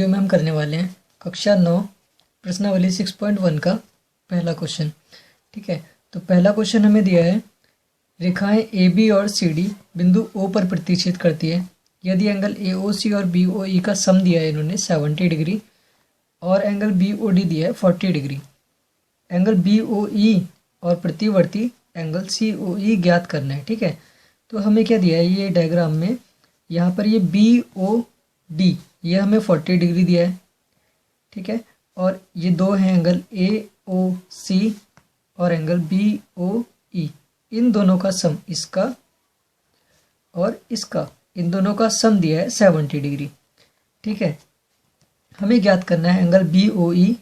Video में हम करने वाले हैं कक्षा 9 प्रश्नावली 6.1 का पहला क्वेश्चन। ठीक है, तो पहला क्वेश्चन हमें दिया है, रेखाएं ए बी और सी डी बिंदु ओ पर प्रतिच्छेद करती है यदि एंगल ए ओ सी और बी ओ ई का सम दिया है इन्होंने 70 डिग्री और एंगल बी ओ डी दिया है 40 डिग्री। एंगल बी ओ ई और प्रतिवर्ती एंगल सी ओ ई ज्ञात करना है। ठीक है, तो हमें क्या दिया है, ये डायग्राम में यहाँ पर ये बी ओ डी ये हमें 40 डिग्री दिया है। ठीक है, और ये दो हैं एंगल ए ओ सी और एंगल बी ओ ई, इन दोनों का सम, इसका और इसका, इन दोनों का सम दिया है 70 डिग्री। ठीक है, हमें ज्ञात करना है एंगल बी ओ ई।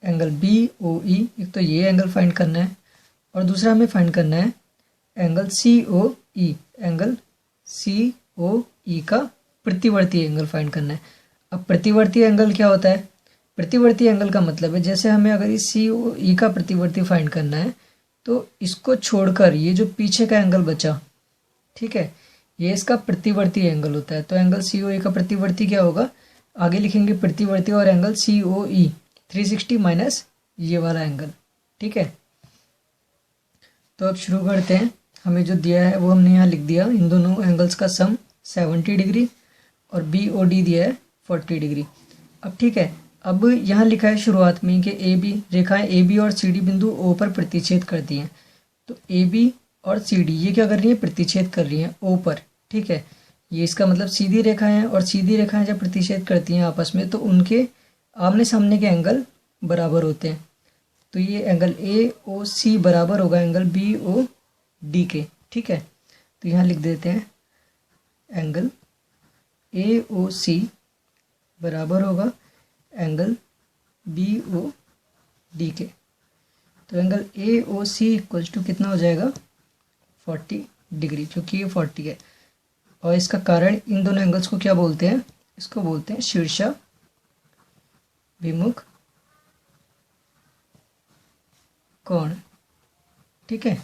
एंगल बी ओ ई, एक तो ये एंगल फाइंड करना है और दूसरा हमें फाइंड करना है एंगल सी ओ ई। एंगल सी ओ ई का प्रतिवर्ती एंगल फाइंड करना है। अब प्रतिवर्ती एंगल क्या होता है? प्रतिवर्ती एंगल का मतलब है, जैसे हमें अगर इस सी ओ ई का प्रतिवर्ती फाइंड करना है तो इसको छोड़कर ये जो पीछे का एंगल बचा, ठीक है, ये इसका प्रतिवर्ती एंगल होता है। तो एंगल सी ओ ई का प्रतिवर्ती क्या होगा, आगे लिखेंगे प्रतिवर्ती और एंगल सी ओ ई 360 माइनस ये वाला एंगल। ठीक है, तो अब शुरू करते हैं। हमें जो दिया है वो हमने यहाँ लिख दिया, इन दोनों एंगल्स का सम 70 डिग्री और बी ओ डी दिया है 40 डिग्री। अब ठीक है, अब यहाँ लिखा है शुरुआत में कि ए बी, रेखाएं ए बी और सी डी बिंदु ओ पर प्रतिच्छेद करती हैं। तो ए बी और सी डी ये क्या कर रही हैं, प्रतिच्छेद कर रही हैं ओ पर। ठीक है, ये इसका मतलब सीधी रेखाएं हैं और सीधी रेखाएं जब प्रतिच्छेद करती हैं आपस में तो उनके आमने सामने के एंगल बराबर होते हैं। तो ये एंगल ए ओ सी बराबर होगा एंगल बी ओ डी के। ठीक है, तो यहाँ लिख देते हैं एंगल ए ओ सी बराबर होगा एंगल बी ओ डी के। तो angle A O C equals to कितना हो जाएगा, 40 डिग्री, क्योंकि ये 40 है। और इसका कारण, इन दोनों एंगल्स को क्या बोलते हैं, इसको बोलते हैं शीर्षाभिमुख कोण। ठीक है,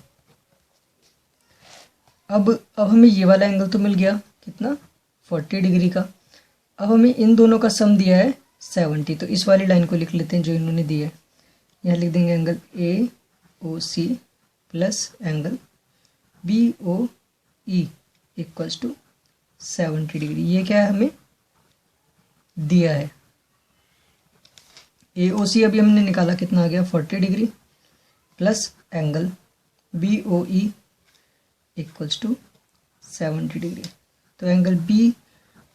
अब हमें ये वाला एंगल तो मिल गया, कितना, 40 डिग्री का। अब हमें इन दोनों का सम दिया है 70, तो इस वाली लाइन को लिख लेते हैं जो इन्होंने दी है। यहाँ लिख देंगे angle A O C plus angle B O E equals to 70 degree. ये क्या है, हमें दिया है। ए ओ सी अभी हमने निकाला, कितना आ गया, 40 degree plus angle B O E equals to 70 degree. तो angle B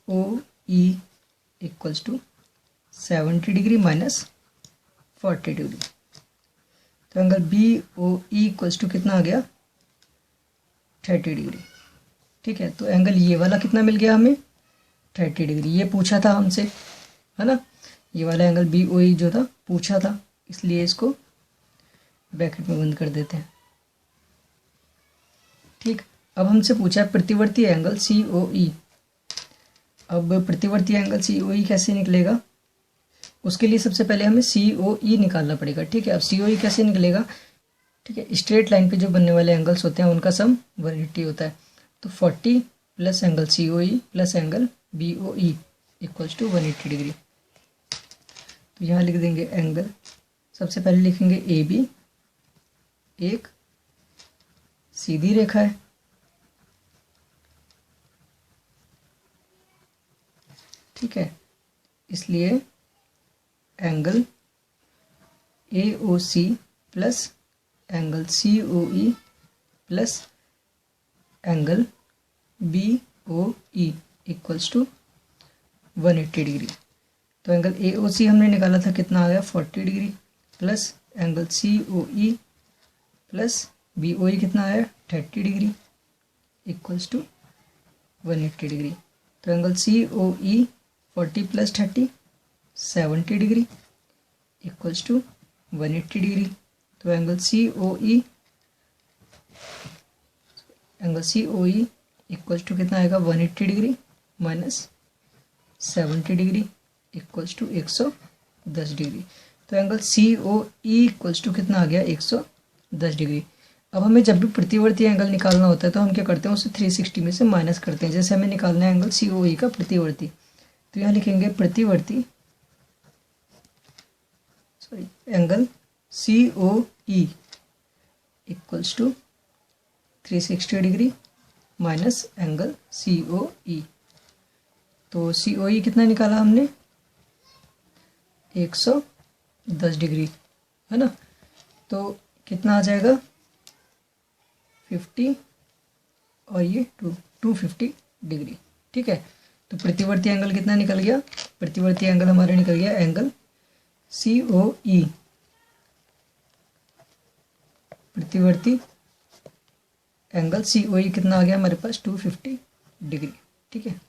O E equals to 70 degree minus 40 degree. तो angle B O E equals to कितना आ गया, 30 डिग्री। ठीक है, तो एंगल ये वाला कितना मिल गया हमें, 30 डिग्री। ये पूछा था हमसे, है ना, ये वाला एंगल बी ओ ई जो था पूछा था, इसलिए इसको ब्रैकेट में बंद कर देते हैं। ठीक, अब हमसे पूछा है प्रतिवर्ती एंगल सी ओ ई। अब प्रतिवर्ती एंगल सी ओ ई कैसे निकलेगा, उसके लिए सबसे पहले हमें सी ओ ई निकालना पड़ेगा। ठीक है, अब सी ओ ई कैसे निकलेगा, ठीक है, स्ट्रेट लाइन पे जो बनने वाले एंगल्स होते हैं उनका सम 180 होता है। तो 40 plus angle C O E plus angle B O E equals to 180 degree. तो यहाँ लिख देंगे एंगल, सबसे पहले लिखेंगे ए बी, एक सीधी रेखा है, ठीक है, इसलिए angle A O C plus angle C O E plus angle B O E equals to 180 degree. तो एंगल ए ओ सी हमने निकाला था, कितना आ गया, 40 degree plus angle C O E plus B O E कितना आया, 30 degree equals to 180 degree. तो angle C O E 40 plus 30 70 degree equals to 180 degree. तो angle C O E equals to कितना आएगा, 180 degree minus 70 degree equals to 110 degree. तो angle C O E equals to कितना आ गया, 110 degree. अब हमें जब भी प्रतिवर्ती एंगल निकालना होता है तो हम क्या करते हैं, उसे 360 में से माइनस करते हैं। जैसे हमें निकालना है एंगल सी ओ ई का प्रतिवर्ती, तो यहाँ लिखेंगे प्रतिवर्ती angle COE equals to 360 degree minus angle COE। तो COE कितना निकाला हमने 110 डिग्री, है ना। तो कितना आ जाएगा 50 और ये 250 डिग्री, ठीक है। तो प्रतिवर्ती एंगल कितना निकल गया, प्रतिवर्ती एंगल हमारा निकल गया एंगल COE, प्रतिवर्ती एंगल COE कितना आ गया हमारे पास 250 डिग्री, ठीक है।